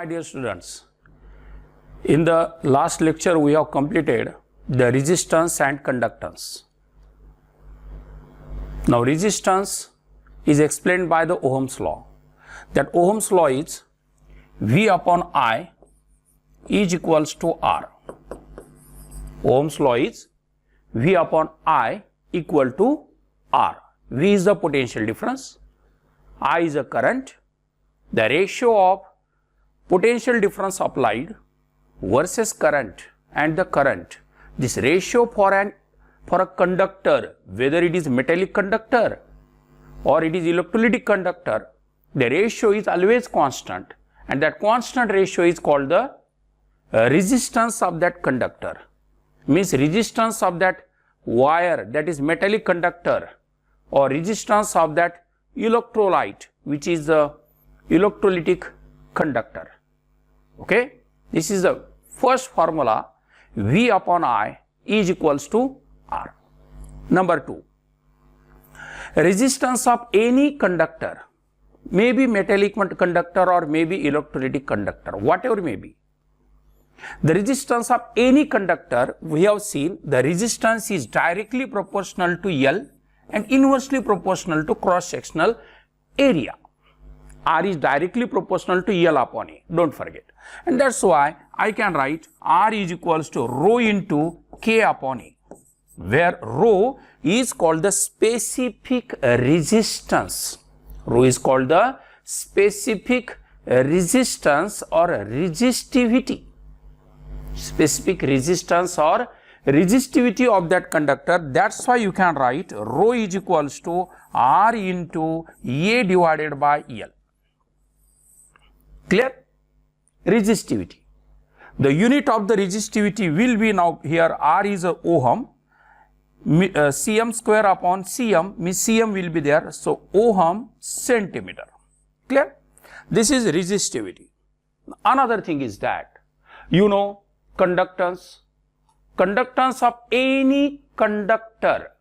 dear students, in the last lecture we have completed the resistance and conductance. Now resistance is explained by the Ohm's law. That Ohm's law is V upon I is equals to R. Ohm's law is V upon I equal to R. V is the potential difference, I is the current, the ratio of potential difference applied versus current and the current. This ratio for a conductor, whether it is metallic conductor or it is electrolytic conductor, the ratio is always constant, and that constant ratio is called the resistance of that conductor. Means resistance of that wire, that is metallic conductor, or resistance of that electrolyte, which is the electrolytic conductor. Okay, this is the first formula. V upon I is equals to R. Number 2, resistance of any conductor, may be metallic conductor or may be electrolytic conductor, whatever may be. The resistance of any conductor, we have seen the resistance is directly proportional to L and inversely proportional to cross-sectional area. R is directly proportional to L upon A, don't forget. And that's why I can write R is equals to rho into K upon A, where rho is called the specific resistance. Rho is called the specific resistance or resistivity. Specific resistance or resistivity of that conductor. That's why you can write rho is equals to R into A divided by L. Clear? Resistivity. The unit of the resistivity will be now here R is a ohm, Cm square upon Cm means Cm will be there. So ohm centimeter. Clear? This is resistivity. Another thing is that, you know, conductance. Conductance of any conductor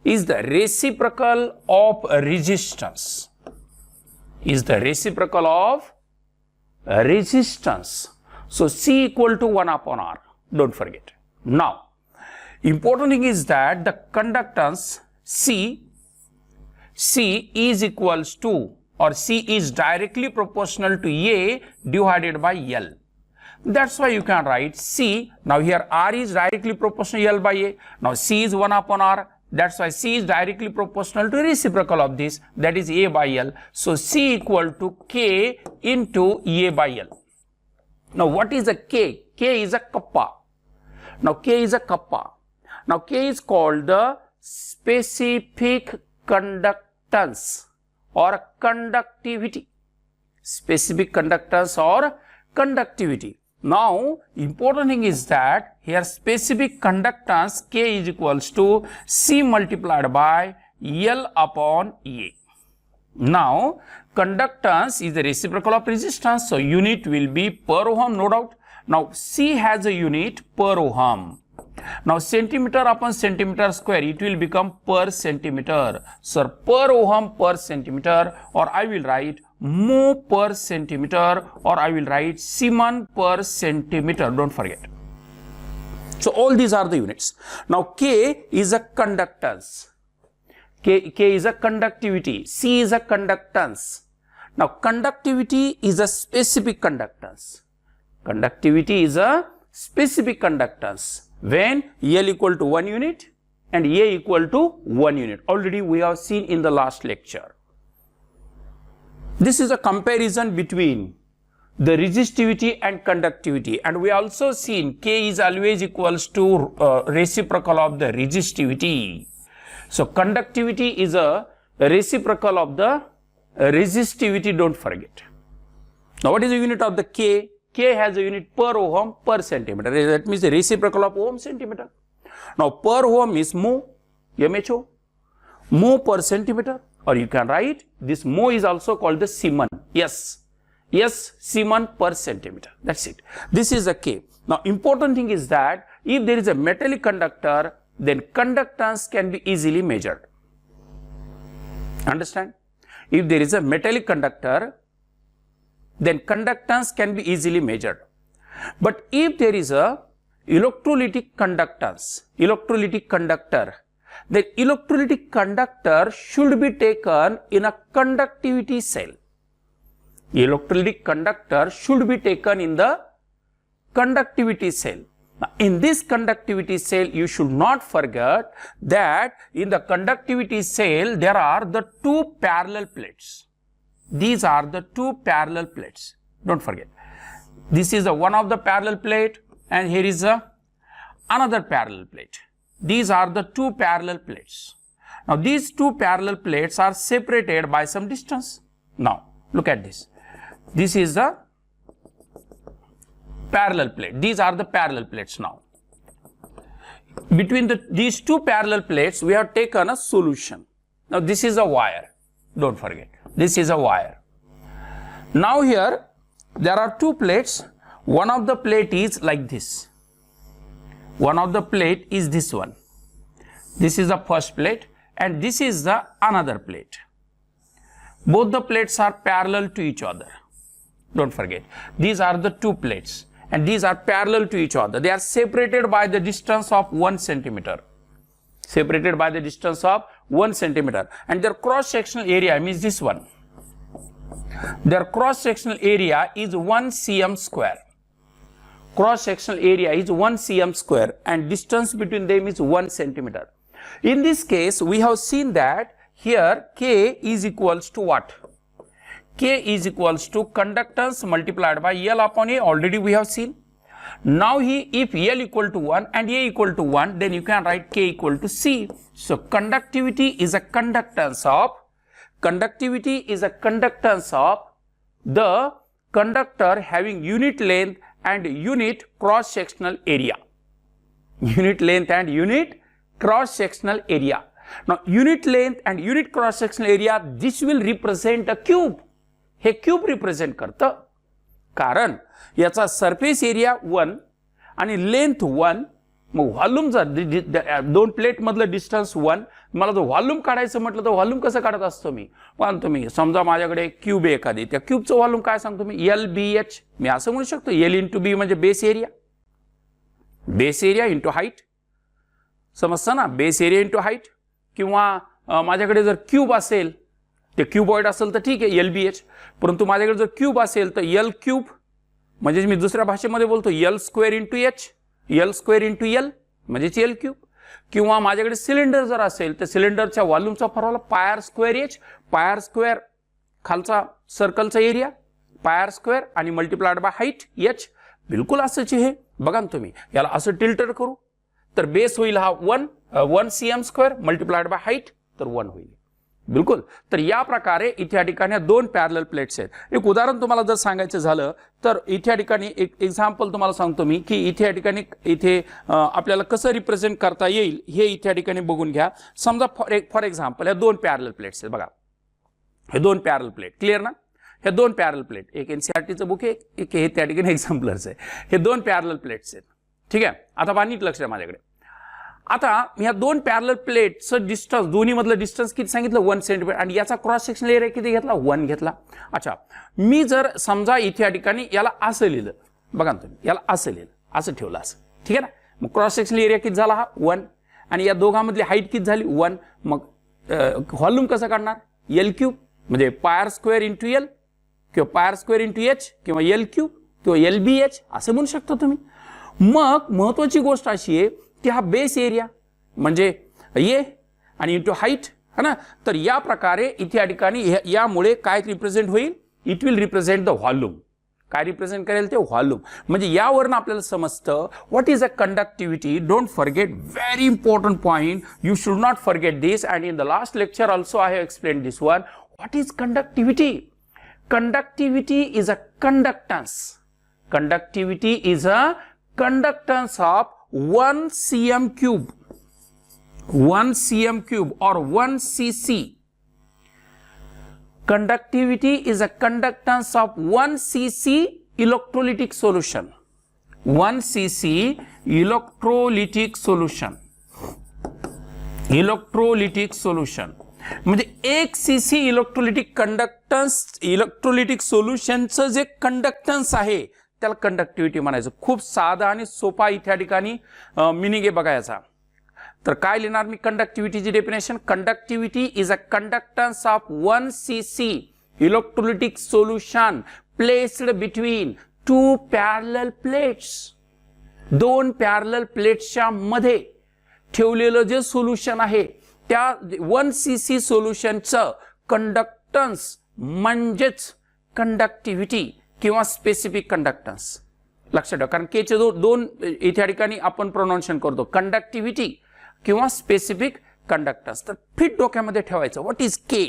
is the reciprocal of resistance. Is the reciprocal of resistance. So C equal to 1 upon R. Don't forget. Now, important thing is that the conductance C is equals to, or C is directly proportional to A divided by L. That's why you can write C. Now here R is directly proportional to L by A. Now C is 1 upon R. That's why C is directly proportional to reciprocal of this, that is A by L. So C equal to K into A by L. Now what is a K? K is a kappa. Now K is a kappa. Now K is called the specific conductance or conductivity. Specific conductance or conductivity. Now important thing is that here specific conductance K is equals to C multiplied by L upon A. Now conductance is the reciprocal of resistance, so unit will be per ohm, no doubt. Now C has a unit per ohm. Now centimeter upon centimeter square, it will become per centimeter. So per ohm per centimeter, or I will write mho per centimeter, or I will write Siemens per centimeter, don't forget. So all these are the units. Now K is a conductance. K is a conductivity. C is a conductance. Now conductivity is a specific conductance. Conductivity is a specific conductance when L equal to 1 unit and A equal to 1 unit. Already we have seen in the last lecture. This is a comparison between the resistivity and conductivity, and we also seen K is always equals to reciprocal of the resistivity. So conductivity is a reciprocal of the resistivity, don't forget. Now what is the unit of the K? K has a unit per ohm per centimeter. That means the reciprocal of ohm centimeter. Now per ohm is mho, MHO, mho per centimeter, or you can write this mho is also called the Siemens. Yes, Siemens per centimeter. That's it. This is a K. Now important thing is that if there is a metallic conductor, then conductance can be easily measured. Understand? If there is a metallic conductor, then conductance can be easily measured. But if there is a electrolytic conductance, electrolytic conductor, then electrolytic conductor should be taken in a conductivity cell. Electrolytic conductor should be taken in the conductivity cell. Now, in this conductivity cell, you should not forget that in the conductivity cell, there are the two parallel plates. These are the two parallel plates. Don't forget. This is the one of the parallel plate, and here is another parallel plate. These are the two parallel plates. Now, these two parallel plates are separated by some distance. Now, look at this. This is the parallel plate. These are the parallel plates now. Between these two parallel plates, we have taken a solution. Now, this is a wire. Don't forget. This is a wire. Now, here, there are two plates. One of the plate is like this. One of the plate is this one. This is the first plate, and this is the another plate. Both the plates are parallel to each other. Don't forget. These are the two plates, and these are parallel to each other. They are separated by the distance of 1 centimeter. Separated by the distance of 1 centimeter. And their cross-sectional area means this one. Their cross-sectional area is 1 cm square. Cross-sectional area is 1 cm square, and distance between them is 1 centimeter. In this case, we have seen that here K is equals to what? K is equals to conductance multiplied by L upon A. Already we have seen. Now, if L equal to 1 and A equal to 1, then you can write K equal to C. So, conductivity is a conductance of the conductor having unit length and unit cross-sectional area. Unit length and unit cross-sectional area. Now, unit length and unit cross-sectional area, this will represent a cube. हे cube represent करतं, कारण याचा surface area 1 आणि length 1. मग व्हॉल्यूमचा दोन plate मधलं distance 1. मला जर व्हॉल्यूम काढायचं म्हटलं तर व्हॉल्यूम कसं काढत असतो मी? पण तुम्ही समजा माझ्याकडे क्यूब आहे एखादी, त्या क्यूबचं व्हॉल्यूम काय सांगतो मी? LBH. मी असं म्हणू शकतो L इंटू बी म्हणजे base area. Base area into height. समजतं ना? Base area into height. किंवा माझ्याकडे जर क्यूब असेल, ते क्यूबॉइड असेल तर ठीक आहे LBH. परंतु माझ्याकडे जर क्यूब असेल तर L क्यूब, म्हणजे मी दुसऱ्या भाषेमध्ये बोलतो L square into H. L square into L म्हणजेच L क्यूब. किंवा माझ्याकडे सिलेंडर जर असेल तर सिलेंडरच्या व्हॉल्यूमचा formula pi R square H. Pi R square खालचा सर्कलचा एरिया पाय आर स्क्वेअर आणि मल्टिप्लाइड बाय हाईट H. बिलकुल असंच हे बघा ना तुम्ही. याला असं टिल्टर करू तर बेस होईल हा 1 cm square multiplied by height तर 1 होईल. बिलकुल. तर या प्रकारे इथे या ठिकाणी दोन पॅरलल प्लेट्स आहेत. एक उदाहरण तुम्हाला जर सांगायचं झालं तर इथे या ठिकाणी एक एक्झाम्पल तुम्हाला सांगतो मी की इथे या ठिकाणी इथे आपल्याला कसं रिप्रेझेंट करता येईल हे इथे या ठिकाणी बघून घ्या. समजा फॉर एक्झाम्पल या दोन पॅरलल प्लेट्स आहेत बघा. हे दोन पॅरलल प्लेट क्लिअर ना? हे दोन पॅरलल प्लेट, एक NCERTचं बुक आहे, एक हे त्या ठिकाणी एक्झाम्पलर्स आहे. हे दोन पॅरलल प्लेट्स आहेत. ठीक आहे. आता बघा नीट लक्ष द्या माझ्याकडे. आता ह्या दोन पॅरलल प्लेटचं डिस्टन्स दोन्ही मधलं डिस्टन्स किती सांगितलं 1 सेंटीमीटर आणि याचा क्रॉस सेक्शनल एरिया किती घेतला 1 घेतला. अच्छा, मी जर समजा इथे या ठिकाणी याला असं लिहिलं बघा तुम्ही, याला असं लिहिलं, असं ठेवलं असं. ठीक आहे ना? मग क्रॉस सेक्शनल एरिया किती झाला हा 1 आणि या दोघांमधली हाईट किती झाली 1. मग व्हॉल्यूम कसं काढणार? L क्यूब म्हणजे पाय आर स्क्वेअर इंटू L किंवा pi R square into H किंवा L क्यूब किंवा LBH असं म्हणू शकता तुम्ही. मग महत्वाची गोष्ट अशी आहे की हा बेस एरिया म्हणजे ये आणि इंटू हाईट है ना. तर या प्रकारे इथे या ठिकाणी यामुळे काय रिप्रेझेंट होईल? It will represent the volume. काय रिप्रेझेंट करेल ते व्हॉल्यूम. म्हणजे यावरून आपल्याला समजतं what is a conductivity. Don't forget, very important point, you should not forget this. And in the last lecture also I have explain this one. What is conductivity? Conductivity is a conductance. Conductivity is a conductance of 1 cm cube. 1 cm cube or 1 cc. Conductivity is a conductance of 1 cc electrolytic solution. 1 cc electrolytic solution. Electrolytic solution. म्हणजे 1 cc electrolytic conductance, electrolytic सोल्युशनचं जे conductance आहे त्याला conductivity म्हणायचं. खूप साधा आणि सोपा इथे ठिकाणी मिनिंग आहे बघा याचा. तर काय लिहिणार मी कंडक्टिव्हिटीची definition? Conductivity is a conductance of 1 cc electrolytic solution placed between 2 parallel plates. 2 parallel प्लेट्सच्या मध्ये ठेवलेलं जे सोल्युशन आहे त्या 1 cc सोल्युशनचं कंडक्टन्स म्हणजेच कंडक्टिव्हिटी किंवा स्पेसिफिक कंडक्टन्स. लक्षात ठेवा, कारण केचे दोन इथे ठिकाणी आपण प्रोनाउन्सिएशन करतो, कंडक्टिव्हिटी किंवा स्पेसिफिक कंडक्टन्स. तर फिट डोक्यामध्ये ठेवायचं. What is K?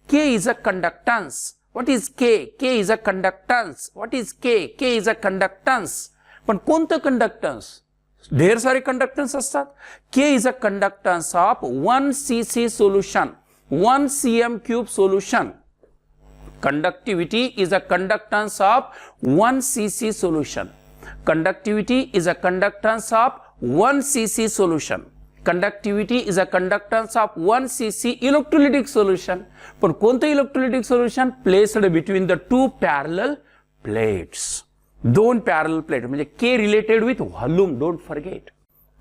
K is a conductance. What is K? K is a conductance. What is K? K is a conductance. पण कोणतं कंडक्टन्स? ढेर सारे कंडक्टन्स असतात. K is a conductance of 1 cc solution, 1 cm cube solution. Conductivity is a conductance of 1 cc solution. Conductivity is a conductance of 1 cc solution. Conductivity is a conductance of 1 cc electrolytic solution. पण कोणतं electrolytic solution? Placed between the 2 parallel plates. 2 parallel plate म्हणजे K related with volume. Don't forget,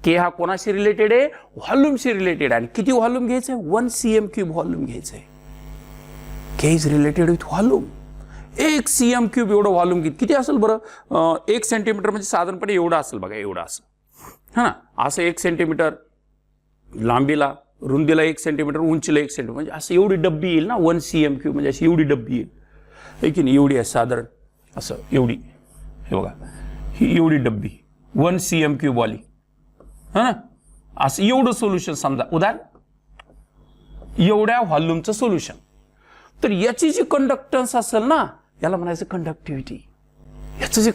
K हा कोणाशी related आहे? व्हॉल्यूमशी related. आणि किती volume घ्यायचंय? 1 cm क्यूब व्हॉल्यूम घ्यायचंय. K is related with volume. 1 cm cube एवढं व्हॉल्यूम किती असेल बरं? 1 सेंटीमीटर म्हणजे साधारणपणे एवढं असेल बघा, एवढं असं. हा ना, असं 1 सेंटीमीटर लांबीला, रुंदीला 1 सेंटीमीटर, उंचीला 1 सेंटीमीटर, म्हणजे असं एवढी डब्बी येईल ना 1 cm क्यूब. म्हणजे अशी एवढी डब्बी येईल, आहे की नाही? एवढी आहे साधारण असं, एवढी. हे बघा, ही एवढी डब्बी 1 cm क्यूब वाली, हा ना. असं एवढं सोल्युशन समजा, उदाहरण एवढ्या व्हॉल्यूमचं सोल्युशन. तर याची जी कंडक्टन्स असेल ना, याला म्हणायचं कंडक्टिव्हिटी. याचं जे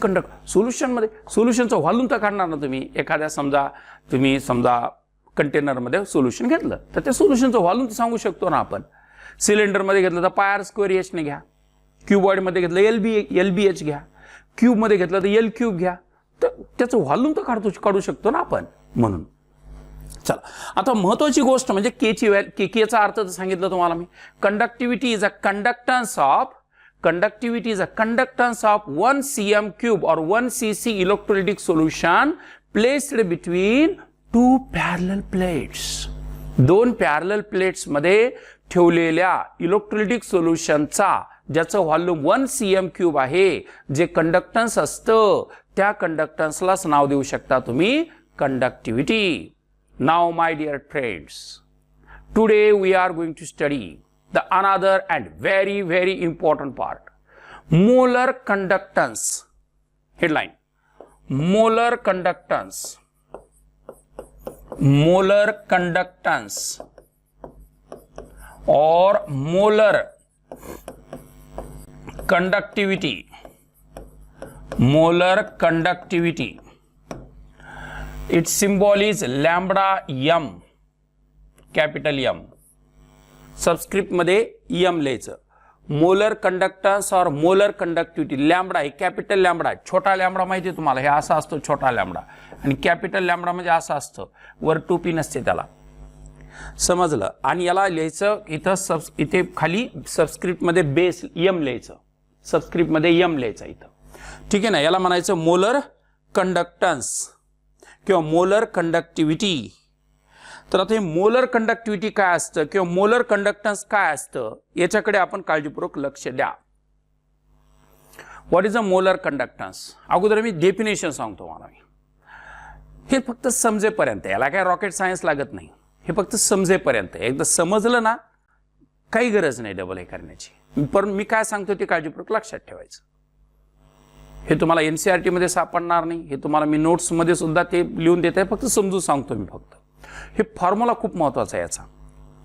सोल्युशनमध्ये, सोल्युशनचं व्हॉल्यूम तर काढणार ना तुम्ही. एखाद्या तुम्ही समजा कंटेनरमध्ये सोल्युशन घेतलं तर त्या सोल्युशनचं व्हॉल्यूम तर सांगू शकतो ना आपण. सिलेंडरमध्ये घेतलं तर πr² ने घ्या, क्यूबॉइडमध्ये घेतलं LBH घ्या, क्यूबमध्ये घेतलं तर L क्यूब घ्या. तर त्याचं व्हॉल्यूम तर काढू शकतो ना आपण. म्हणून चला, आता महत्वाची गोष्ट म्हणजे केचा अर्थ तर सांगितलं तुम्हाला मी. Conductivity is a conductance of 1 cm cube और 1 cc electrolytic solution placed between 2 parallel plates. 2 parallel plates मध्ये ठेवलेल्या इलेक्ट्रोलिटिक सोल्युशनचा, ज्याचं व्हॉल्यूम 1 cm क्यूब आहे, जे कंडक्टन्स असतं त्या कंडक्टन्सलाच नाव देऊ शकता तुम्ही conductivity. Now, my dear friends, today we are going to study the another and very, very important part. Molar conductance. Headline. Molar conductance. Molar conductance or molar conductivity. Molar conductivity. Its symbol is lambda m, capital M. Subscript मध्ये m लिहायचं. Molar conductance और molar conductivity. Lambda हे capital lambda आहे. छोटा lambda माहिती आहे तुम्हाला, हे असा असतो छोटा लॅम्बडा. आणि कॅपिटल लॅम्बडा म्हणजे असं असतं, वर टोपी नसते त्याला. समजलं? आणि याला लिहायचं इथे खाली सबस्क्रिप्ट मध्ये बेस m लिहायचं. सबस्क्रिप्ट मध्ये m लिहायचं इथं. ठीक आहे ना? याला म्हणायचं मोलर कंडक्टन्स किंवा मोलर कंडक्टिव्हिटी. तर आता हे मोलर कंडक्टिव्हिटी काय असतं किंवा मोलर कंडक्टन्स काय असतं याच्याकडे आपण काळजीपूर्वक लक्ष द्या. What is a molar conductance? अगोदर मी डेफिनेशन सांगतो मला. हे फक्त समजेपर्यंत, याला काय रॉकेट सायन्स लागत नाही. हे फक्त समजेपर्यंत. एकदा समजलं ना, काही गरज नाही डबल हे करण्याची. पण मी काय सांगतो ते काळजीपूर्वक लक्षात ठेवायचं. हे तुम्हाला NCERT मध्ये सापडणार नाही. हे तुम्हाला मी नोट्स मध्ये सुद्धा ते लिहून देत आहे. फक्त समजून सांगतो मी फक्त. हे फॉर्म्युला खूप महत्वाचा आहे. याचा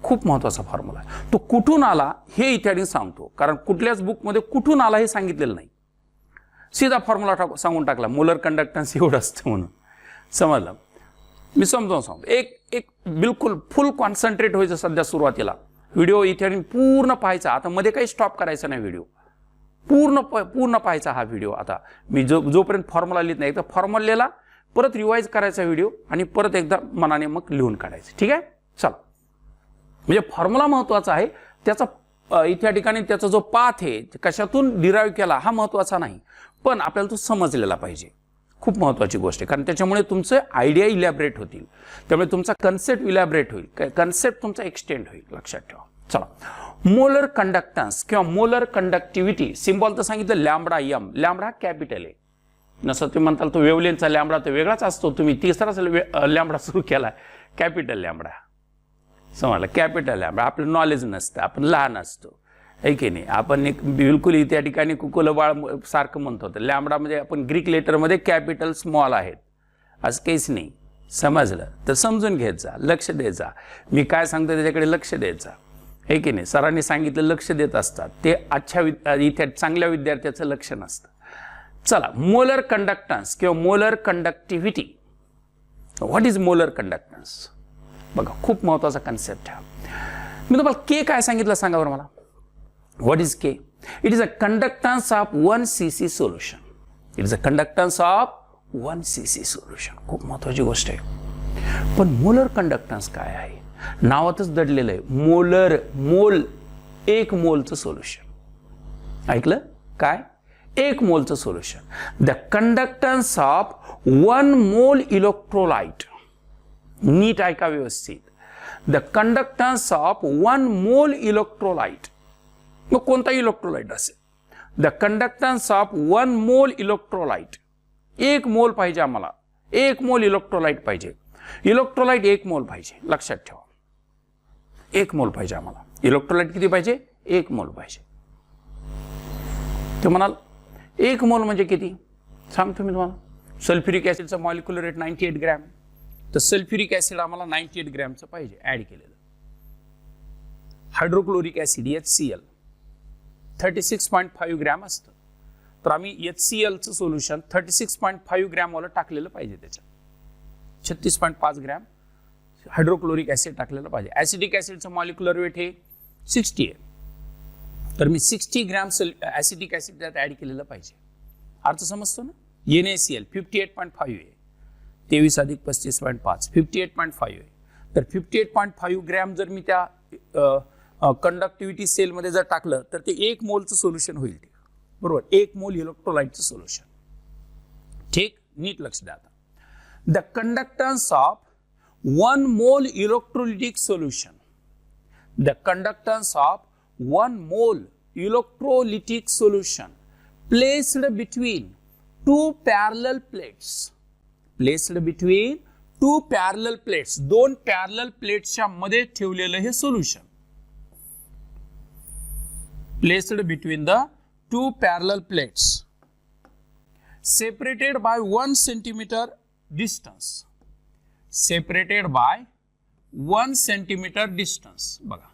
खूप महत्वाचा फॉर्म्युला आहे. तो कुठून आला हे इत्यादी सांगतो, कारण कुठल्याच बुक मध्ये कुठून आला हे सांगितलेलं नाही. सीधा फॉर्म्युला सांगून टाकला, मोलर कंडक्टन्स एवढं असतं म्हणून. समजलं? मी समजावून सांगतो. एक बिलकुल फुल कॉन्सन्ट्रेट व्हायचं सध्या सुरुवातीला. व्हिडिओ इथे पूर्ण पाहायचा. आता मध्ये काही स्टॉप करायचा नाही. व्हिडिओ पूर्ण पाहायचा हा व्हिडिओ. आता मी जोपर्यंत फॉर्म्युला लिहित नाही, तर फॉर्म्युला लिहिला, परत रिवाइज करायचा व्हिडिओ आणि परत एकदा मनाने मग लिहून काढायचं. ठीक आहे? चला, म्हणजे फॉर्म्युला महत्वाचा आहे, त्याचा इथे ठिकाणी त्याचा जो पाथ आहे कशातून डिराईव्ह केला हा महत्वाचा नाही, पण आपल्याला तो समजलेला पाहिजे. खूप महत्वाची गोष्ट आहे, कारण त्याच्यामुळे तुमचे आयडिया इलॅबरेट होतील, त्यामुळे तुमचा कन्सेप्ट इलॅबरेट होईल, कन्सेप्ट तुमचा एक्सटेंड होईल. लक्षात ठेवा. चला, मोलर कंडक्टन्स किंवा मोलर कंडक्टिव्हिटी, सिम्बॉल तर सांगितलं लॅम्बडा एम. लॅम्बडा कॅपिटल आहे, नसं तुम्ही म्हणताल तो वेव्हलेंथचा लॅम्बडा तर वेगळाच असतो, तुम्ही तिसराच लॅम्बडा सुरू केला, कॅपिटल लॅम्बडा. समजलं, कॅपिटल लॅम्बडा. आपलं नॉलेज नसतं, आपण लहान असतो, आहे की नाही. आपण एक बिलकुल त्या ठिकाणी कुकुलं बाळ सारखं म्हणत होतं. लॅम्बडा म्हणजे आपण ग्रीक लेटरमध्ये कॅपिटल स्मॉल आहेत, असं काहीच नाही. समजलं तर समजून घेत जा, लक्ष देत जा. मी काय सांगतो त्याच्याकडे लक्ष द्यायचा, आहे की नाही. सरांनी सांगितलं लक्ष देत असतात, ते अच्छा इथे चांगल्या विद्यार्थ्याचं लक्ष नसतं. चला, मोलर कंडक्टन्स किंवा molar conductivity. What is molar conductance? बघा, खूप महत्वाचा कन्सेप्ट आहे. मी तुम्हाला के काय सांगितलं सांगा बरं मला. What is K? It is a conductance of 1 cc solution. It is a conductance of 1 cc solution. खूप महत्वाची गोष्ट आहे. पण मोलर कंडक्टन्स काय आहे? नावातच दडलेलं आहे. मोलर, मोल, 1 मोलचं सोल्युशन. ऐकलं काय? 1 मोलचं सोल्युशन. द कंडक्टन्स ऑफ 1 मोल इलेक्ट्रोलाइट. नीट ऐका व्यवस्थित. द कंडक्टन्स ऑफ 1 मोल इलेक्ट्रोलाइट. मग कोणता इलेक्ट्रोलाइट असेल? द कंडक्टन्स ऑफ 1 मोल इलेक्ट्रोलाइट. 1 मोल पाहिजे आम्हाला, 1 मोल इलेक्ट्रोलाइट पाहिजे. इलेक्ट्रोलाइट 1 मोल पाहिजे. लक्षात ठेवा, 1 मोल पाहिजे आम्हाला. इलेक्ट्रोलाइट किती पाहिजे? 1 मोल पाहिजे. ते म्हणाल 1 मोल म्हणजे किती सांगतो मी तुम्हाला. सल्फ्युरिक ऍसिडचा मॉलिक्युलर रेट 98 ग्रॅम. तर सल्फ्युरिक ऍसिड आम्हाला 98 ग्रॅमचं पाहिजे ऍड केलेलं. हायड्रोक्लोरिक ऍसिड HCl 36.5 ग्रॅम असतं. तर आम्ही HClचं सोल्युशन 36.5 ग्रॅमवालं टाकलेलं पाहिजे. त्याच्यात 36.5 ग्रॅम हायड्रोक्लोरिक ऍसिड टाकलेलं पाहिजे. ऍसिडिक ऍसिडचं मॉलिक्युलर वेट हे 60 आहे, तर मी 60 ग्रॅम ऍसिडिक ऍसिड त्यात ऍड केलेलं पाहिजे. अर्थ समजतो ना. NaCl 58.5 आहे, 23 अधिक 35.5 58.5 आहे. तर 58.5 ग्रॅम जर मी त्या कंडक्टिव्हिटी सेलमध्ये जर टाकलं तर ते 1 मोलचं सोल्युशन होईल. बरोबर, 1 मोल इलेक्ट्रोलाइटचं सोल्युशन. ठीक, नीट लक्ष द्या. आता the conductance of 1 mole electrolytic solution. The conductance of 1 मोल electrolytic solution placed between 2 parallel plates. Placed between 2 parallel plates. 2 parallel प्लेट्सच्या मध्ये ठेवलेलं हे solution. Placed between the 2 parallel plates. Separated by 1 centimeter distance. Separated by 1 centimeter distance. बघा,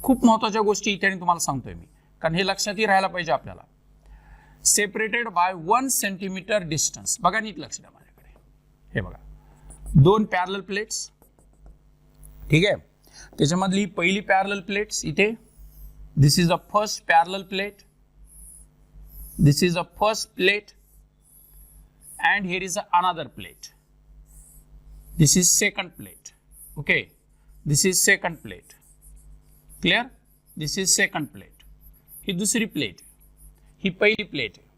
खूप महत्वाच्या गोष्टी इथे तुम्हाला सांगतोय मी, कारण हे लक्षातही राहायला पाहिजे आपल्याला. Separated by 1 centimetre distance. बघा, नीट लक्ष द्या माझ्याकडे. हे बघा, 2 पॅरलल प्लेट्स. ठीक आहे, त्याच्यामधली पहिली पॅरलल प्लेट्स इथे. This is a first parallel plate. This is a first plate and here is another plate. This is second plate. Okay, this is second plate. Clear? This is second plate. ही दुसरी plate, ही पहिली plate आहे.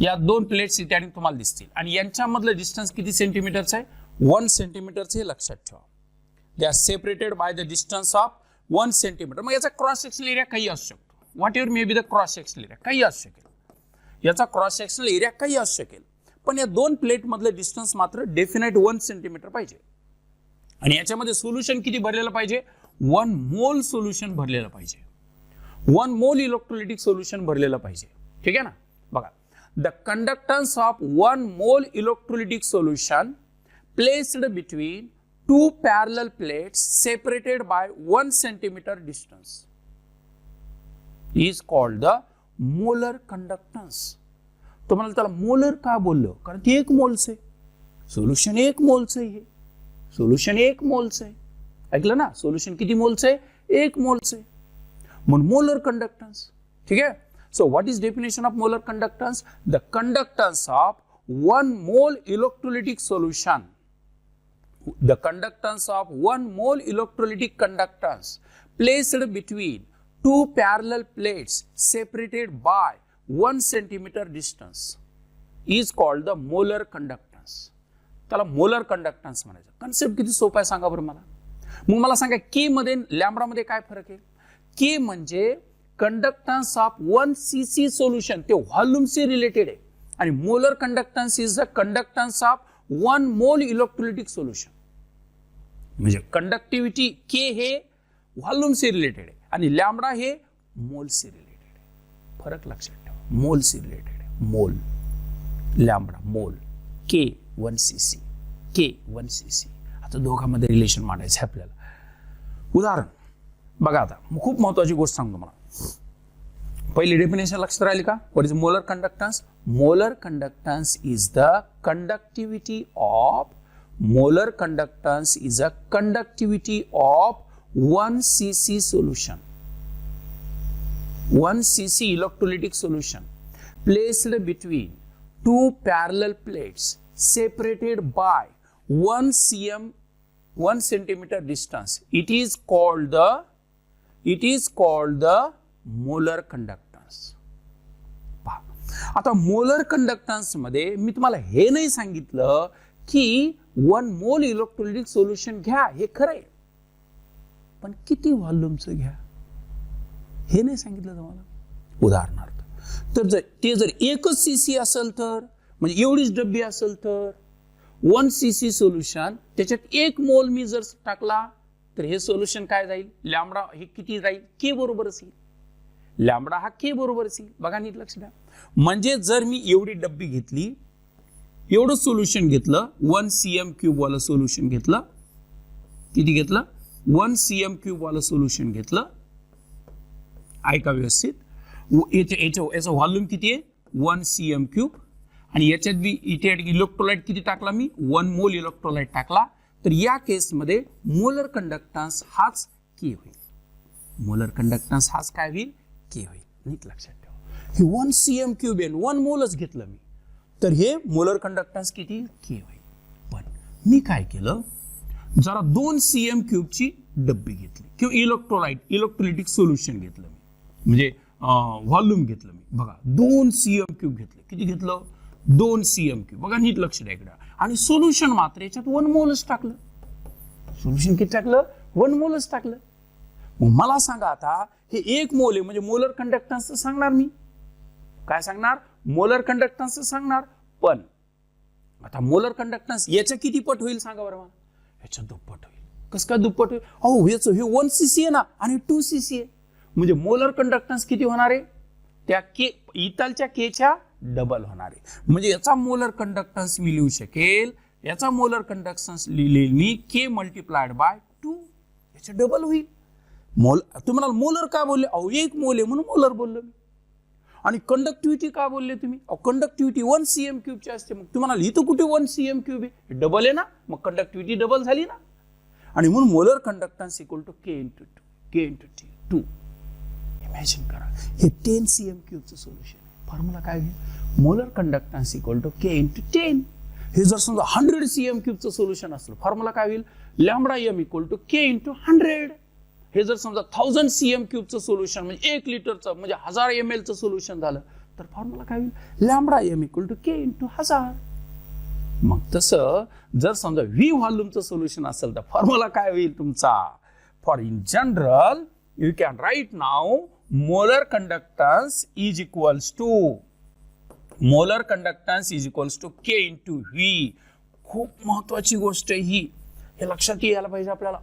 या 2 plates इथे तुम्हाला दिसतील आणि यांच्यामधलं distance किती सेंटीमीटरचं आहे? 1 सेंटीमीटरचं हे लक्षात ठेवा. They are separated by the distance of 1 centimetre. मग याचा क्रॉस सेक्शनल एरिया काही असू शकतो. What ever may be the cross sectional area, काही असू शकेल. याचा क्रॉस सेक्शनल एरिया काही असू शकेल, पण या 2 प्लेट मधलं डिस्टन्स मात्र डेफिनेट 1 सेंटीमीटर पाहिजे. आणि याच्यामध्ये सोल्युशन किती भरलेलं पाहिजे? 1 मोल सोल्युशन भरलेलं पाहिजे. 1 मोल इलेक्ट्रोलिटिक सोल्युशन भरलेलं पाहिजे. ठीक आहे ना. बघा, the conductance of 1 mole electrolytic solution placed between 2 parallel plates separated by 1 centimetre distance is called the molar conductance. तुम्हाला त्याला मोलर का बोललो? कारण ते 1 मोलचं आहे. सोल्युशन 1 मोलचं आहे. हे सोल्युशन 1 मोलचं आहे. ऐकलं ना? सोल्युशन किती मोलचं आहे? 1 मोलचं आहे. म्हणून मोलर कंडक्टन्स. ठीक आहे. So what is definition of molar conductance? The conductance of 1 mole electrolytic solution. the conductance of 1 mole electrolytic conductance placed between two parallel plates separated by 1 centimeter distance is called the molar conductance. त्याला molar conductance म्हणायचं. Concept किती सोपा आहे सांगा बरं मला. मग मला सांगा के मध्ये लॅम्बडा मध्ये काय फरक आहे. के म्हणजे कंडक्टन्स ऑफ 1 cc सोल्युशन, ते व्हॉल्यूमशी रिलेटेड आहे, आणि molar conductance is the conductance of 1 mole electrolytic solution. म्हणजे कंडक्टिव्हिटी के हे व्हॉल्यूमशी रिलेटेड आहे आणि लॅम्बडा हे मोलशी रिलेटेड आहे. फरक लक्षात ठेवा, मोलशी रिलेटेड आहे. मोल, लॅम्बडा, मोल, के 1 cc, के 1 cc. आता दोघांमध्ये रिलेशन मांडायचं आपल्याला. उदाहरण बघा, आता खूप महत्वाची गोष्ट सांगतो मला. पहिली डेफिनेशन लक्षात राहिली का. What is molar conductance. Molar conductance is the conductivity of, molar conductance is a conductivity of 1 cc solution, 1 cc electrolytic solution placed between two parallel plates separated by 1 centimeter distance. It is called the molar conductance. आता molar conductance मध्ये मी तुम्हाला हे नाही सांगितलं की 1 mole electrolytic solution घ्या, हे खरं आहे, पण किती व्हॉल्यूमचं घ्या हे नाही सांगितलं तुम्हाला. उदाहरणार्थ, तर जर 1 cc असेल तर, म्हणजे एवढीच डब्बी असेल तर 1 cc सोल्युशन, त्याच्यात 1 मोल मी जर टाकला तर हे सोल्युशन काय जाईल, लॅम्बडा हे किती जाईल, के बरोबरच येईल. लॅम्बडा हा के बरोबरच येईल. बघा नीट लक्ष द्या. म्हणजे जर मी एवढी डब्बी घेतली, एवढं सोल्युशन घेतलं, 1 cm³ वाला सोल्युशन घेतलं, किती घेतलं, 1 cm³ वाला सोल्युशन घेतलं, ऐका व्यवस्थित. याचं व्हॉल्यूम किती आहे, 1 cm³, आणि याच्यात बी इथे इलेक्ट्रोलाइट किती टाकला मी, 1 मोल इलेक्ट्रोलाइट टाकला. तर या केसमध्ये मोलर कंडक्टन्स हाच के होईल. मोलर कंडक्टन्स हाच काय होईल, के होईल. नीट लक्षात ठेवा. हे 1 cm³ आहे, 1 मोलच घेतलं मी, तर हे मोलर कंडक्टन्स किती, के होईल. पण मी काय केलं, जरा 2 cm³ ची डब्बी घेतली किंवा इलेक्ट्रोलाइटिक सोल्युशन घेतलं मी, म्हणजे व्हॉल्यूम घेतलं मी. बघा 2 cm³ घेतलं. किती घेतलं, 2 cm³. बघा नीट लक्ष द्या इकडे. आणि सोल्युशन मात्र याच्यात 1 मोलच टाकलं. सोल्युशन किती टाकलं, 1 मोलच टाकलं. मग मला सांगा आता हे 1 मोल आहे, म्हणजे मोलर कंडक्टन्स सांगणार मी. काय सांगणार, मोलर कंडक्टन्स सांगणार. पण आता मोलर कंडक्टन्स याच्या किती पट होईल सांगा बरं मला. याच्या दुप्पट होईल. कसं काय दुप्पट होईल, अहो याचं हे 1 cc आहे ना आणि 2 cc आहे, म्हणजे मोलर कंडक्टन्स किती होणार आहे, त्या के इथलच्या केच्या डबल होणार आहे. म्हणजे याचा मोलर कंडक्टन्स मी लिहू शकेल, याचा मोलर कंडक्टन्स लिहिलेल मी के मल्टिप्लाइड बाय 2, याचे डबल होईल. तुम्हाला मोलर का बोलले, अहो 1 मोल आहे म्हणून मोलर बोललो मी. आणि कंडक्टिव्हिटी का बोलले तुम्ही, अहो कंडक्टिव्हिटी 1 cm³ ची असते. मग तुम्हाला इथं कुठे 1 cm³ आहे, डबल आहे ना, मग कंडक्टिव्हिटी डबल झाली ना. आणि म्हणून molar conductance equal to K into 2. Imagine करा, हे 10 cm³ चं सोल्युशन आहे. फॉर्म्युला काय होईल, molar conductance equal to K into 10. हे जर समजा 100 cm³ चं सोल्युशन असलं, फॉर्म्युला काय होईल, lambda M equal to K into 100. हे जर समजा 1000 cm³ चं सोल्युशन, म्हणजे 1 लिटरचं, म्हणजे 1000 ml चं सोल्युशन झालं, तर फॉर्म्युला काय होईल, lambda M equal to K into 1000. मग तसं जर समजा V व्हॉल्यूमचं सोल्युशन असेल तर फॉर्म्युला काय होईल तुमचा, for in general you can write now molar conductance is equals to K into V. खूप महत्वाची गोष्ट आहे ही, हे लक्षात यायला पाहिजे आपल्याला.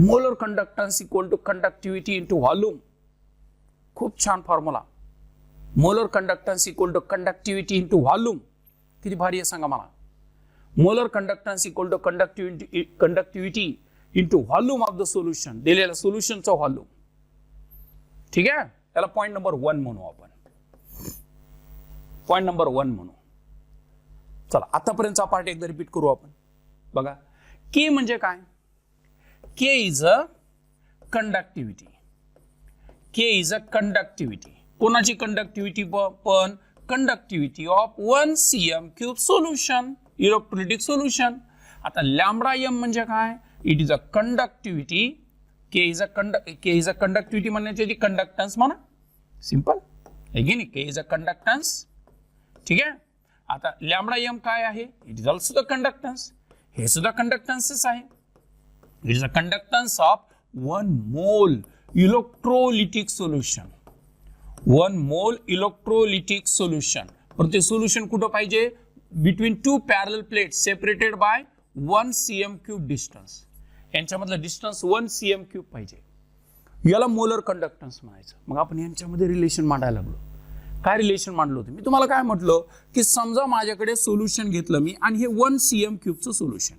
Molar conductance equal to conductivity into volume. खूप छान formula. Molar conductance equal to conductivity into volume. किती भारी आहे सांगा मला. Molar conductance equal to conductivity into volume of the solution, दिलेल्या सोल्युशनचा व्हॉल्यूम. ठीक आहे, त्याला पॉइंट नंबर 1 म्हणू आपण. पॉइंट नंबर 1 म्हणू. चला आतापर्यंतचा पार्ट एकदा रिपीट करू आपण. बघा, के म्हणजे काय, K is a conductivity. K is a conductivity. कोणाची कंडक्टिव्हिटी, पण conductivity of 1 cm³ solution, electrolytic solution. आता लॅम्बडा एम म्हणजे काय? It is a conductivity. K is a conductivity म्हणण्याची कंडक्टन्स म्हणा, सिंपल आहे की नाही? K is a conductance. ठीक आहे. आता लॅम्बडा एम काय आहे? It is also the conductance. हे सुद्धा कंडक्टन्सच आहे. It is a conductance of 1 mole electrolytic solution. 1 mole electrolytic solution. पण ते सोल्युशन कुठं पाहिजे? Between 2 parallel plates separated by 1 cm³ distance. यांच्यामधलं डिस्टन्स 1 cm³ पाहिजे. याला मोलर कंडक्टन्स म्हणायचं. मग आपण यांच्यामध्ये रिलेशन मांडायला लागलो. काय रिलेशन मांडलं होतं? मी तुम्हाला काय म्हटलं की समजा माझ्याकडे सोल्युशन घेतलं मी आणि हे 1 cm³ सोल्युशन.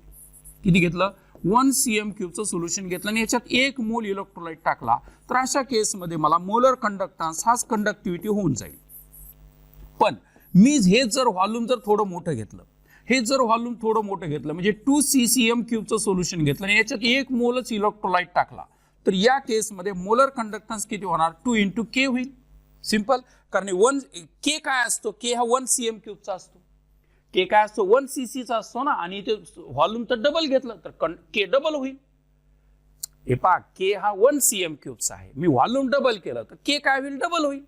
किती घेतलं? 1 cm³ सोल्युशन घेतलं आणि याच्यात 1 मोल इलेक्ट्रोलाइट टाकला, तर अशा केसमध्ये मला मोलर कंडक्टन्स हाच कंडक्टिव्हिटी होऊन जाईल. पण मी हे जर व्हॉल्यूम जर थोडं मोठं घेतलं, हे जर व्हॉल्यूम थोडं मोठं घेतलं म्हणजे 2 cm³ सोल्युशन घेतलं आणि याच्यात 1 मोलच इलेक्ट्रोलाइट टाकला, तर या केसमध्ये मोलर कंडक्टन्स किती होणार? 2 × K होईल. सिंपल. कारण 1 K काय असतो? K हा 1 cm³ चा असतो. K काय असतो? 1 cc चा असतो ना. आणि इथे व्हॉल्यूम तर डबल घेतलं तर K डबल होईल. हे पहा, K हा 1 cm³ चा आहे. मी व्हॉल्यूम डबल केलं तर K काय होईल? डबल होईल.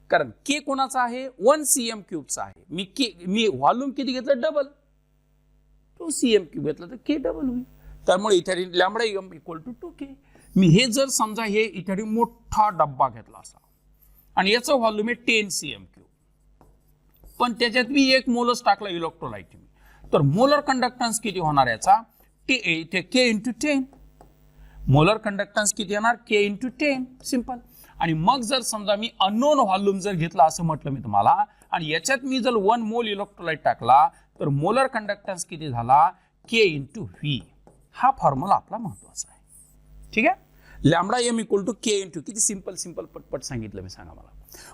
कारण K कोणाचा आहे? 1 cm³ चा आहे. मी व्हॉल्यूम किती घेतलं? डबल. 2 cm³ घेतलं तर K डबल होईल. त्यामुळे इथे lambda M equal to 2K. मी हे जर समजा हे इथे मोठा डब्बा घेतला असा आणि याचं व्हॉल्यूम आहे 10 cm³, पण त्याच्यात मी 1 मोलच टाकला इलेक्ट्रोलाइट, तर मोलर कंडक्टन्स किती होणार याचा? इथे K × 10. मोलर कंडक्टन्स किती येणार? K × 10. सिंपल. आणि मग जर समजा मी अननोन व्हॉल्यूम जर घेतला असं म्हटलं मी तुम्हाला आणि याच्यात मी जर 1 मोल इलेक्ट्रोलाइट टाकला, तर मोलर कंडक्टन्स किती झाला? K × V. हा फॉर्म्युला आपला महत्वाचा आहे. ठीक आहे. Lambda M equal to K × किती सिंपल पटपट सांगितलं मी, सांगा मला.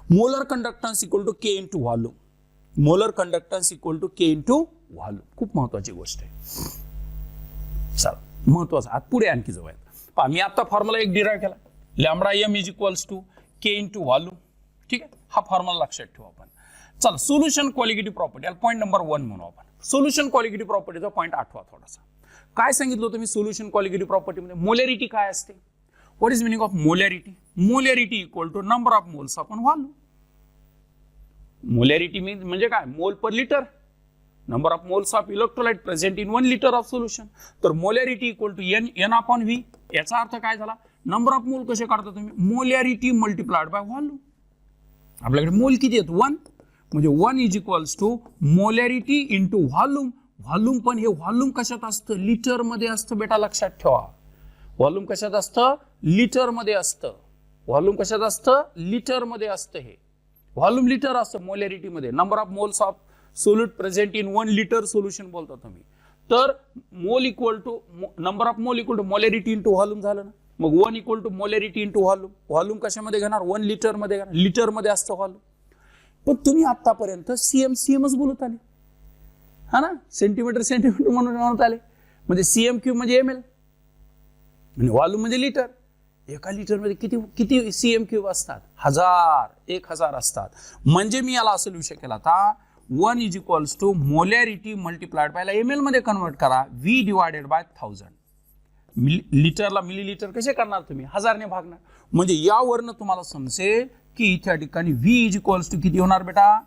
Molar conductance equal to K × volume. Molar conductance equal to K × volume. खूप महत्वाची गोष्ट आहे. चला, महत्वाचं. आता पुढे आणखी जाऊयात. पहा, मी आता फॉर्म्युला एक डिराइव्ह केला. Lambda M is equals to K × volume. ठीक आहे. हा फॉर्म्युला लक्षात ठेवू आपण. चला, सोल्युशन क्वालिटी प्रॉपर्टी, याला पॉईंट नंबर 1 म्हणू आपण. सोल्युशन क्वालिटी प्रॉपर्टीचा पॉईंट आठवा थोडासा. काय सांगितलं होतं मी सोल्युशन क्वालिटी प्रॉपर्टीमध्ये? मोलॅरिटी काय असते? What is meaning of molarity? Molarity equal to number of moles upon volume. Molarity म्हणजे काय? Mole per litre. Number of moles of electrolyte present in 1 litre of solution. तर molarity equal to N upon V. याचा अर्थ काय झाला? Number of मोल कसे काढता तुम्ही? Molarity multiplied by volume. आपल्याकडे मोल किती आहेत? 1. म्हणजे 1 is equals to molarity into volume. Volume, पण हे व्हॉल्यूम कशात असतं? लिटर मध्ये असतं बेटा, लक्षात ठेवा. व्हॉल्यूम कशात असतं? लिटर मध्ये असतं. व्हॉल्यूम कशात असतं? लिटर मध्ये असतं. हे व्हॉल्यूम लिटर असतं मोलॅरिटी मध्ये. Number of moles of solute present in 1 litre solution बोलता तुम्ही. तर mole equal to number of mole equal to molarity into volume झालं ना. मग 1 equal to molarity into volume. Volume कशामध्ये घेणार? 1 लिटर मध्ये घेणार. लिटर मध्ये असतं व्हॉल्यूम. पण तुम्ही आतापर्यंत सीएमच बोलत आले, हा ना. सेंटीमीटर म्हणून म्हणत आले. म्हणजे cm³ म्हणजे ml आणि व्हॉल्यूम म्हणजे लिटर. एका लिटर मध्ये किती cm³ असतात? 1000 असतात. म्हणजे मी याला असं लिहू शकेल आता 1 is equals to molarity multiplied by ml मध्ये कन्वर्ट करा, V डिवायडेड बाय 1000. लिटरला मिलीलिटर कसे करणार तुम्ही? 1000 ने भागणार. म्हणजे यावरनं तुम्हाला समजेल की इथे ठिकाणी V इज इक्वल्स टू किती होणार बेटा?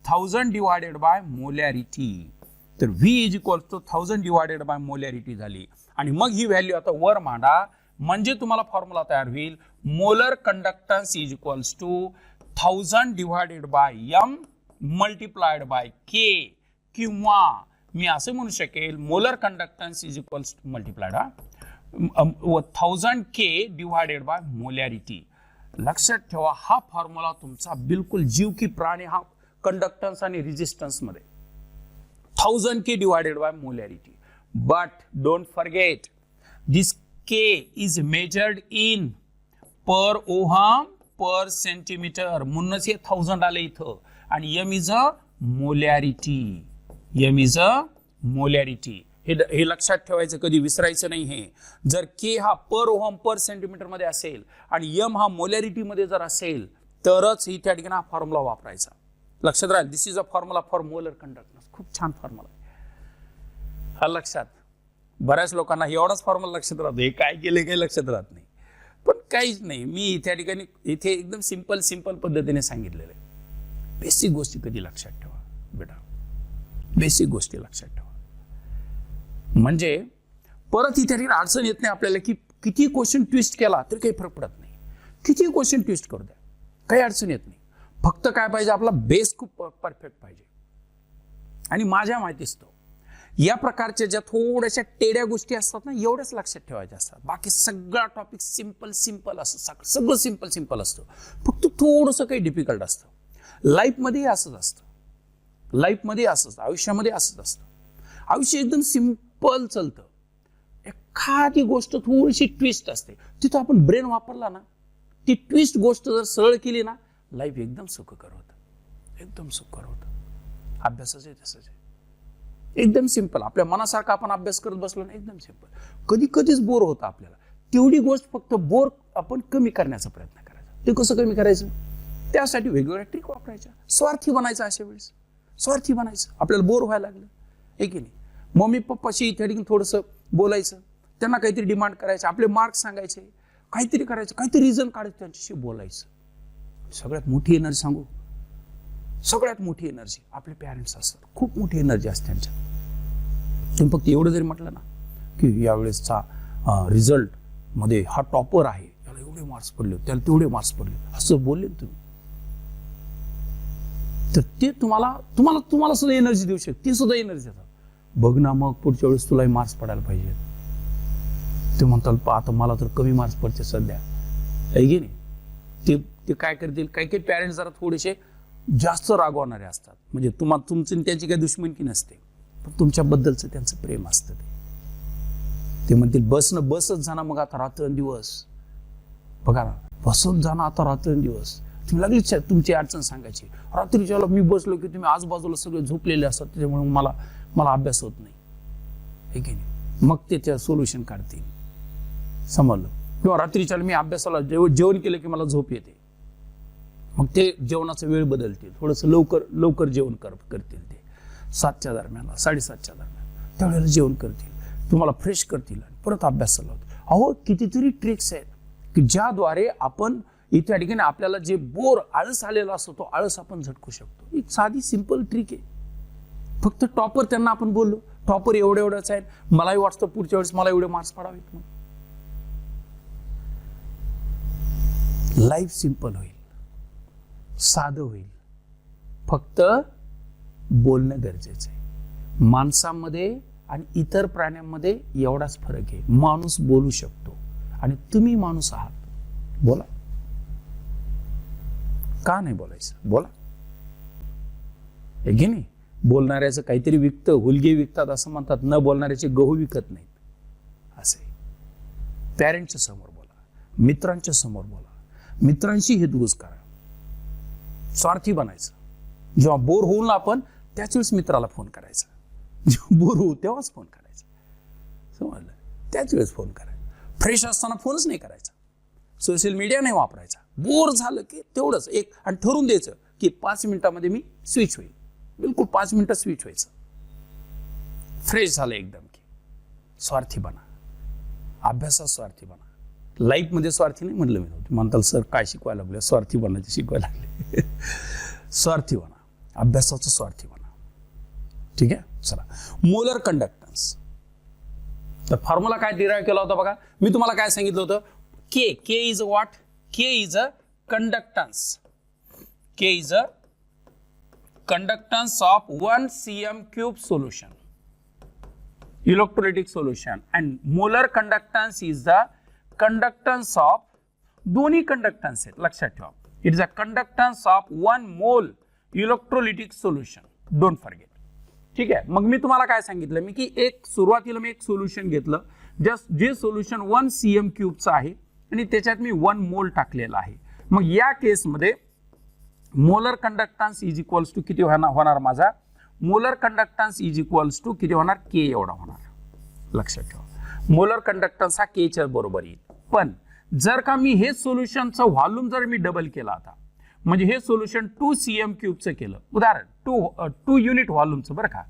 1000 डिवायडेड बाय मोलॅरिटी. तर V is equals to 1000 divided by molarity झाली. आणि मग ही व्हॅल्यू आता वर मांडा, म्हणजे तुम्हाला फॉर्म्युला तयार होईल. Molar conductance is equals to 1000 divided by m multiplied by K, किंवा मी असं म्हणू शकेल molar conductance is equals to multiplied 1000 K divided by molarity. लक्षात ठेवा, हा फॉर्म्युला तुमचा बिलकुल जीव की प्राण आहे. हा कंडक्टन्स आणि रेजिस्टन्स मध्ये 1000 K divided by molarity. But don't forget, this K is measured in per ohm per centimeter. म्हणूनच हे 1000 आले इथं. आणि M is a molarity. M is a molarity. हे लक्षात ठेवायचं, कधी विसरायचं नाही. हे जर K हा पर ओहम पर सेंटीमीटर मध्ये असेल आणि M हा मोलॅरिटी मध्ये जर असेल, तरच इथे ठिकाणी हा फॉर्म्युला वापरायचा. लक्षात राहील. This is a formula for molar conductance. खूप छान फॉर्म्युला. लक्षात, बऱ्याच लोकांना एवढाच फॉर्म्युला लक्षात राहतो, हे काय केले काही लक्षात राहत नाही. पण काहीच नाही, मी त्या ठिकाणी इथे एकदम सिंपल पद्धतीने सांगितलेलं आहे. बेसिक गोष्टी कधी लक्षात ठेवा बेटा, बेसिक गोष्टी लक्षात ठेवा. म्हणजे परत इथे अडचण येत नाही आपल्याला की किती क्वेश्चन ट्विस्ट केला तरी काही फरक पडत नाही. किती क्वेश्चन ट्विस्ट करू द्या, काही अडचण येत नाही. फक्त काय पाहिजे, आपला बेस खूप परफेक्ट पाहिजे. आणि माझ्या माहितीच तो या प्रकारच्या ज्या थोड्याशा टेड्या गोष्टी असतात ना, एवढ्याच लक्षात ठेवायच्या असतात. बाकी सगळा टॉपिक सिंपल असतं, सगळं सिंपल असतं. फक्त थोडंसं काही डिफिकल्ट असतं. लाईफमध्येही असंच असतं, लाईफमध्ये असंच, आयुष्यामध्ये असंच असतं. आयुष्य एकदम सिंपल चालतं. एखादी गोष्ट थोडीशी ट्विस्ट असते, तिथं आपण ब्रेन वापरला ना, ती ट्विस्ट गोष्ट जर सरळ केली ना, लाईफ एकदम सुखकर होतं, एकदम सुखकर होतं. अभ्यासाचं तसंच आहे, एकदम सिंपल. आपल्या मनासारखा आपण अभ्यास करत बसलो ना, एकदम सिंपल. कधीच बोर होतं आपल्याला. तेवढी गोष्ट फक्त बोर आपण कमी करण्याचा प्रयत्न करायचा. ते कसं कमी करायचं, त्यासाठी वेगवेगळ्या ट्रिक वापरायच्या. स्वार्थी बनायचं, अशा वेळेस स्वार्थी बनायचं. आपल्याला बोर व्हायला लागलं आहे की नाही, मम्मी पप्पाशी त्या ठिकाणी थोडंसं बोलायचं, त्यांना काहीतरी डिमांड करायचं, आपले मार्क्स सांगायचे, काहीतरी करायचं, काहीतरी रिझन काढायचं, त्यांच्याशी बोलायचं. सगळ्यात मोठी एनर्जी सांगू, सगळ्यात मोठी एनर्जी आपले पॅरेंट्स असतात. खूप मोठी एनर्जी असते त्यांच्यात. तुम्ही फक्त एवढं जरी म्हटलं ना की यावेळेसचा रिझल्ट मध्ये हा टॉपर आहे, त्याला एवढे मार्क्स पडले, त्याला तेवढे मार्क्स पडले, असं बोलले तुम्ही, तर ते तुम्हाला सुद्धा एनर्जी देऊ शकते. ती सुद्धा एनर्जी देतात. बघ ना, मग पुढच्या वेळेस तुलाही मार्क्स पडायला पाहिजे. ते म्हणतात आता मला तर कमी मार्क्स पडते सध्या, आहे की नाही. ते काय करतील, काही पॅरेंट्स जरा थोडेसे जास्त रागवणारे असतात. म्हणजे तुमची त्यांची काही दुश्मनी की नसते, पण तुमच्याबद्दलचं त्यांचं प्रेम असतं. ते म्हणतील बसच जाणार मग आता रात्रंदिवस, बघा ना, बसत जाणं आता रात्रंदिवस. तुम्ही लागली तुमची अडचण सांगायची, रात्रीच्या मी बसलो की तुम्ही आजूबाजूला सगळे झोपलेले असतात, त्याच्यामुळे मला अभ्यास होत नाही, हे की नाही. मग ते त्या सोल्युशन काढतील, समजलं. किंवा रात्रीच्या मी अभ्यासाला जेवण केलं की मला झोप येते, मग ते जेवणाचा वेळ बदलतील, थोडंसं लवकर जेवण करतील. ते 7च्या दरम्यान, 7:30च्या दरम्यान त्यावेळेला जेवण करतील, तुम्हाला फ्रेश करतील आणि परत अभ्यासाला होतील. अहो, कितीतरी ट्रिक्स आहेत की ज्याद्वारे आपण इथे ठिकाणी आपल्याला जे आळस आलेला असतो, तो आळस आपण झटकू शकतो. एक साधी सिंपल ट्रिक आहे. फक्त टॉपर त्यांना आपण बोललो, टॉपर एवढंच आहे, मलाही वाटतं पुढच्या वेळेस मला एवढे मार्क्स पडावेत. मग लाईफ सिंपल होईल, साधं होईल. फक्त बोलणं गरजेचं आहे. माणसामध्ये आणि इतर प्राण्यांमध्ये एवढाच फरक आहे. माणूस बोलू शकतो आणि तुम्ही माणूस आहात, बोला. का नाही बोलायचं, बोला, हे की नाही. बोलणाऱ्याचं काहीतरी विकतं, हुलगे विकतात असं म्हणतात, न बोलणाऱ्याचे गहू विकत नाहीत, असे. पॅरेंटच्या समोर बोला, मित्रांच्या समोर बोला, मित्रांशी हितगुज करा. स्वार्थी बनायचं. जेव्हा बोर होऊन आपण त्याच वेळेस मित्राला फोन करायचा, जेव्हा बोर होऊ तेव्हाच फोन करायचा, समजलं. त्याच वेळेस फोन करायचा. फ्रेश असताना फोनच नाही करायचा, सोशल मीडिया नाही वापरायचा. बोर झालं की तेवढंच एक, आणि ठरवून द्यायचं की 5 मिनिटामध्ये मी स्विच होईल, बिलकुल 5 मिनिटात स्विच व्हायचं. फ्रेश झालं एकदम की. स्वार्थी बना, अभ्यासात स्वार्थी बना. लाईफमध्ये स्वार्थी नाही म्हटलं मी. म्हणताल सर काय शिकवायला लागले, स्वार्थी बनायचे शिकवायला लागले. स्वार्थी बना, अभ्यासाचं स्वार्थी बना. ठीक आहे, चला. मोलर कंडक्टन्स, तर फॉर्म्युला काय डिराईव्ह केला होता बघा. मी तुम्हाला काय सांगितलं होतं, K is what, K is a conductance. K is a conductance of 1 cm³ solution, electrolytic solution, and molar conductance is the conductance of, दोन्ही कंडक्टन्स आहेत लक्षात ठेवा. It is a conductance of 1 mole electrolytic solution, don't forget. ठीक आहे. मग मी तुम्हाला काय सांगितलं, मी की सुरुवातीला मी एक सोल्युशन घेतलं, जे सोल्युशन 1 cm³ आहे आणि त्याच्यात मी 1 मोल टाकलेला आहे. मग या केसमध्ये molar conductance is equals to किती होणार माझा, molar conductance is equals to किती होणार, के एवढा होणार. लक्षात ठेवा, मोलर कंडक्टन्स हा के च्या बरोबर येईल. पण जर का मी हे सोल्युशनचं व्हॉल्यूम जर मी डबल केला आता, म्हणजे हे सोल्युशन 2 cm³ केलं, उदाहरण 2 युनिट व्हॉल्यूमचं बरं का,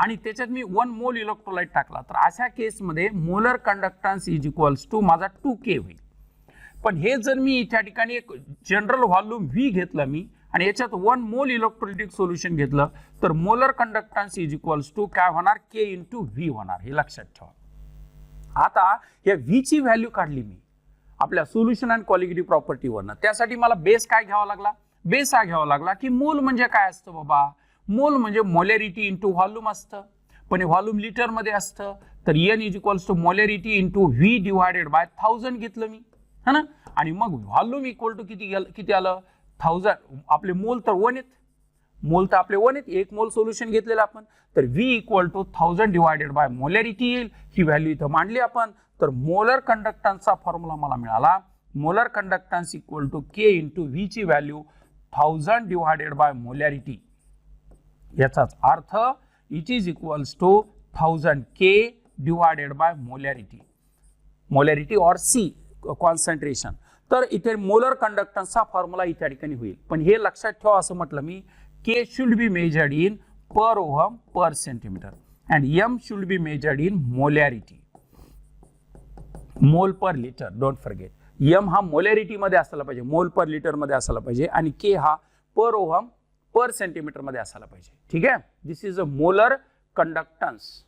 आणि त्याच्यात मी 1 मोल इलेक्ट्रोलाइट टाकला, तर अशा केसमध्ये molar conductance is equals to माझा 2K होईल. पण हे जर मी त्या ठिकाणी एक जनरल व्हॉल्यूम V घेतलं मी आणि याच्यात 1 मोल इलेक्ट्रोलाइटिक सोल्युशन घेतलं, तर molar conductance is equals to काय होणार, K इंटू V होणार. हे लक्षात ठेवा. आता या V ची व्हॅल्यू काढली मी आपल्या सोल्युशन अँड क्वालिटी प्रॉपर्टीवरनं. त्यासाठी मला बेस काय घ्यावा लागला, बेस हा घ्यावा लागला की मोल म्हणजे काय असतं बाबा, मोल म्हणजे मोलॅरिटी इंटू व्हॉल्यूम असतं. पण हे व्हॉल्यूम लिटर मध्ये असतं, तर N is equals to molarity into V divided by 1000 घेतलं मी, है ना. आणि मग व्हॉल्यूम इक्वल टू किती आलं, 1000. आपले मोल तर 1 आहेत, मोल तर आपले 1 आहेत, 1 मोल सोल्युशन घेतलेलं आपण, तर V equal to 1000 divided by molarity येईल. ही व्हॅल्यू इथं मांडली आपण. तर मोलर कंडक्टन्सचा फॉर्म्युला मला मिळाला, molar conductance equal to K into V ची व्हॅल्यू 1000 डिवायडेड बाय मोलॅरिटी. याचाच अर्थ it is equals to 1000 K divided by molarity, molarity और C कॉन्सन्ट्रेशन. तर इथे मोलर कंडक्टन्सचा फॉर्म्युला इथे ठिकाणी होईल. पण हे लक्षात ठेवा, असं म्हटलं मी, K should be measured in per ohm per centimetre and M should be measured in molarity, mole per litre. Don't forget, M हा मोलॅरिटी मध्ये असायला पाहिजे, मोल पर लिटर मध्ये असायला पाहिजे, आणि K हा पर ओहम पर सेंटीमीटर मध्ये असायला पाहिजे. ठीक आहे. This is a molar conductance,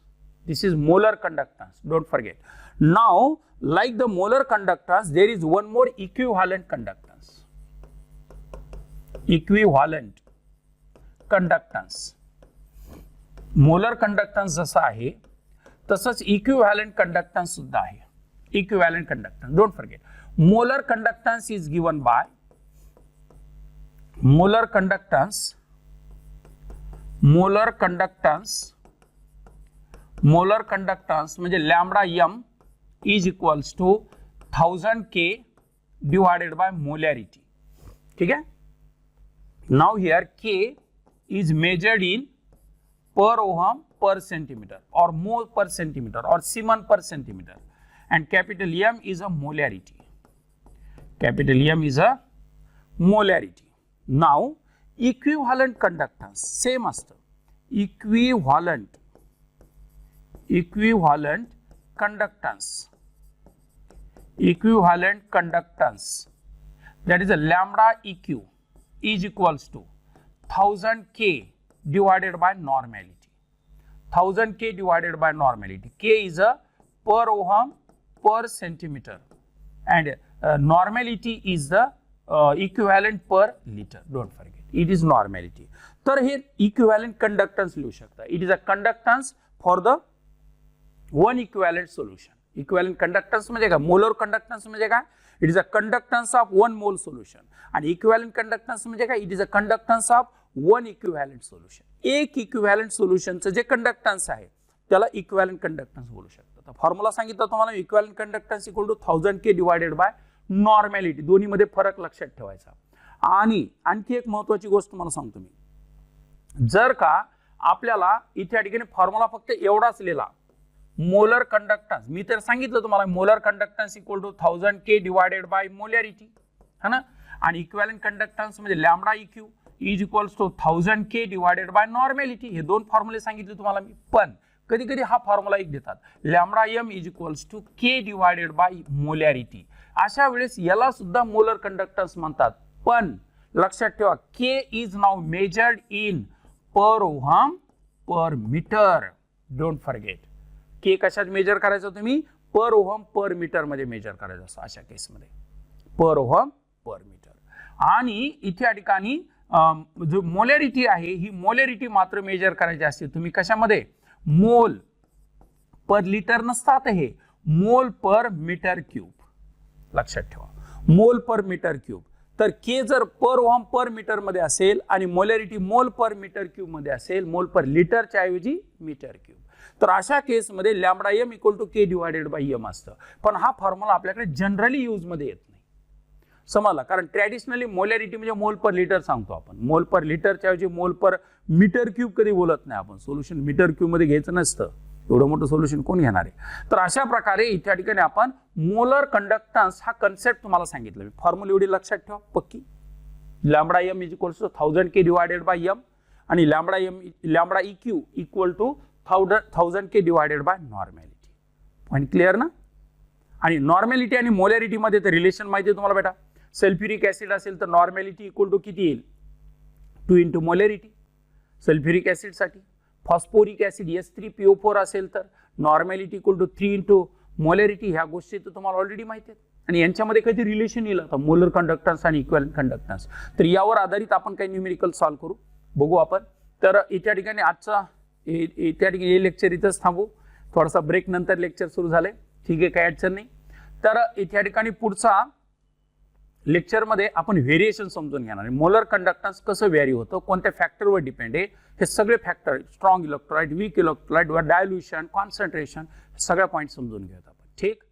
this is molar conductance. Don't forget. Now like the molar conductance, there is one more equivalent conductance, equivalent conductance. molar conductance जसा आहे तसंच equivalent conductance सुद्धा आहे. equivalent conductance, don't forget, molar conductance is given by molar conductance म्हणजे lambda m is equals to 1000 K divided by molarity. ठीक है. Now here K is measured in per ohm per centimeter or mole per centimeter or Siemens per centimeter, and capital M is a molarity. Capital M is a molarity. Now equivalent conductance same असतं. equivalent conductance that is a lambda eq is equals to 1000 K divided by normality. 1000 K divided by normality. K is a per ohm per centimeter and normality is the equivalent per liter. Don't forget, it is normality. तर हे equivalent conductance लिहू शकता. It is a conductance for the one equivalent solution. Equivalent conductance म्हणजे काय, molar conductance म्हणजे काय, it is a conductance of 1 मोल solution. आणि इक्विव्हॅलेंट कंडक्टन्स म्हणजे काय, it is a conductance of 1 equivalent solution. एक इक्विव्हॅलेंट सोल्युशनचं जे कंडक्टन्स आहे त्याला इक्विव्हॅलेंट कंडक्टन्स बोलू शकतात. तर फॉर्म्युला सांगितलं तुम्हाला, equivalent conductance equal to 1000 K divided by normality. दोन्हीमध्ये फरक लक्षात ठेवायचा. आणि आणखी एक महत्वाची गोष्ट तुम्हाला सांगतो मी, जर का आपल्याला इथे या ठिकाणी फॉर्म्युला फक्त एवढाच लिहिला, मोलर कंडक्टन्स, मी तर सांगितलं तुम्हाला molar conductance equal to 1000 K divided by molarity, है ना. आणि इक्विव्हॅलेंट कंडक्टन्स म्हणजे lambda eq is equals to 1000 K divided by normality. हे दोन फॉर्म्युले सांगितले तुम्हाला मी. पण कधी कधी हा फॉर्म्युला एक देतात, lambda m is equals to K divided by molarity. अशा वेळेस याला सुद्धा मोलर कंडक्टन्स म्हणतात. पण लक्षात ठेवा, K is now measured in per ohm per metre. Don't forget, K कशात मेजर करायचं तुम्ही, पर ओहम पर मीटर मध्ये मेजर करायचं असं अशा केसमध्ये, पर ओहम पर मीटर. आणि इथे या ठिकाणी जो मोलॅरिटी आहे ही मोलॅरिटी मात्र मेजर करायची असते तुम्ही कशामध्ये, मोल पर लिटर नसतात, हे मोल पर मीटर क्यूब. लक्षात ठेवा, मोल पर मीटर क्यूब. तर K जर पर ओहम पर मीटर मध्ये असेल आणि मोलॅरिटी मोल पर मीटर क्यूब मध्ये असेल, मोल पर लिटरच्या ऐवजी मीटर क्यूब, तर अशा केसमध्ये lambda m equal to K divided by m असतं. पण हा फॉर्म्युला आपल्याकडे जनरली यूज मध्ये येत नाही, समजला. कारण ट्रॅडिशनली मोलॅरिटी म्हणजे मोल पर लिटर सांगतो आपण, मोल पर लिटरच्या ऐवजी मोल पर मीटर क्यूब कधी बोलत नाही आपण. सोल्युशन मीटर क्यूब मध्ये घ्यायचं नसतं, एवढं मोठं सोल्युशन कोण घेणार आहे. तर अशा प्रकारे इथे ठिकाणी आपण मोलर कंडक्टन्स हा कन्सेप्ट तुम्हाला सांगितलं. फॉर्म्युला एवढी लक्षात ठेवा पक्की, lambda m is equal to 1000 K divided by m आणि lambda eq equal to 1000K divided by normality. Point clear ना. आणि नॉर्मॅलिटी आणि मोलॅरिटी मध्ये तर रिलेशन माहिती आहे तुम्हाला बेटा. सल्फ्युरिक ऍसिड असेल तर नॉर्मॅलिटी इक्वल टू किती येईल 2 इंटू मोलॅरिटी सल्फ्युरिक ऍसिड साठी. फॉस्फोरिक ऍसिड H3PO4 असेल तर नॉर्मॅलिटी इक्वल टू 3 इंटू मोलॅरिटी. ह्या गोष्टी तर तुम्हाला ऑलरेडी माहिती आहेत. आणि यांच्यामध्ये काही रिलेशन येईल आता मोलर कंडक्टन्स आणि इक्विव्हॅलेंट कंडक्टन्स. तर यावर आधारित आपण काही न्यूमेरिकल सॉल्व्ह करू बघू आपण. तर इत्या ठिकाणी आजचा त्या ठिकाणी हे लेक्चर इथंच थांबू. थोडासा ब्रेक नंतर लेक्चर सुरू झाले. ठीक आहे, काही अडचण नाही. तर इत्या ठिकाणी पुढचा लेक्चरमध्ये आपण व्हेरिएशन समजून घेणार आहे. मोलर कंडक्टन्स कसं व्हॅरी होतं, कोणत्या फॅक्टरवर डिपेंड आहे, हे सगळे factor, strong electrolyte, weak electrolyte, dilution, concentration, सगळ्या पॉईंट समजून घेऊयात आपण. ठीक.